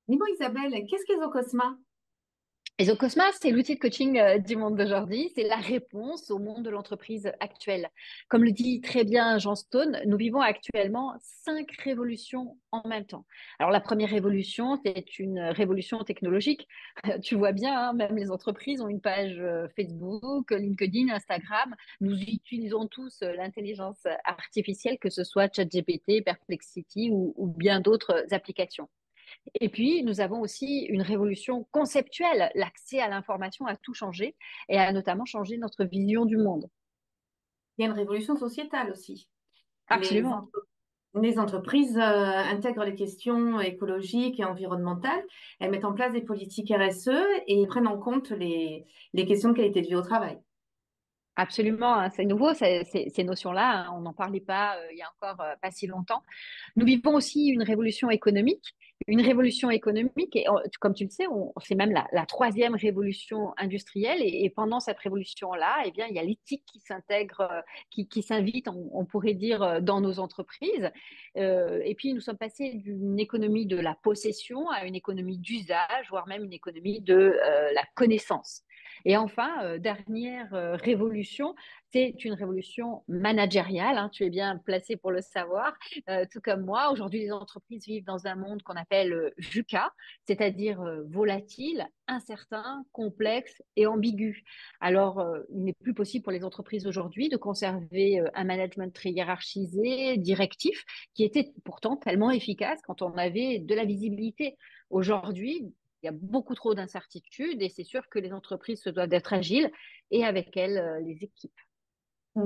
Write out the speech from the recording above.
Dis-moi Isabelle, qu'est-ce qu'Ezocosma? EzoCosma, c'est l'outil de coaching du monde d'aujourd'hui. C'est la réponse au monde de l'entreprise actuelle. Comme le dit très bien Jean Stone, nous vivons actuellement 5 révolutions en même temps. Alors, la première révolution, c'est une révolution technologique. Tu vois bien, hein, même les entreprises ont une page Facebook, LinkedIn, Instagram. Nous utilisons tous l'intelligence artificielle, que ce soit ChatGPT, Perplexity ou bien d'autres applications. Et puis, nous avons aussi une révolution conceptuelle. L'accès à l'information a tout changé et a notamment changé notre vision du monde. Il y a une révolution sociétale aussi. Les, Absolument. entre- les entreprises intègrent les questions écologiques et environnementales. Elles mettent en place des politiques RSE et prennent en compte les questions de qualité de vie au travail. Absolument, hein. C'est nouveau, ces notions-là, hein. On n'en parlait pas il y a encore pas si longtemps. Nous vivons aussi une révolution économique, et comme tu le sais, c'est même la troisième révolution industrielle. Et pendant cette révolution-là, eh bien, il y a l'éthique qui s'intègre, qui s'invite, on pourrait dire, dans nos entreprises. Et puis, nous sommes passés d'une économie de la possession à une économie d'usage, voire même une économie de la connaissance. Et enfin, dernière révolution, c'est une révolution managériale, hein, tu es bien placé pour le savoir, tout comme moi. Aujourd'hui, les entreprises vivent dans un monde qu'on appelle VUCA, c'est-à-dire volatile, incertain, complexe et ambigu. Alors, il n'est plus possible pour les entreprises aujourd'hui de conserver un management très hiérarchisé, directif, qui était pourtant tellement efficace quand on avait de la visibilité. Aujourd'hui, il y a beaucoup trop d'incertitudes et c'est sûr que les entreprises se doivent d'être agiles et avec elles les équipes.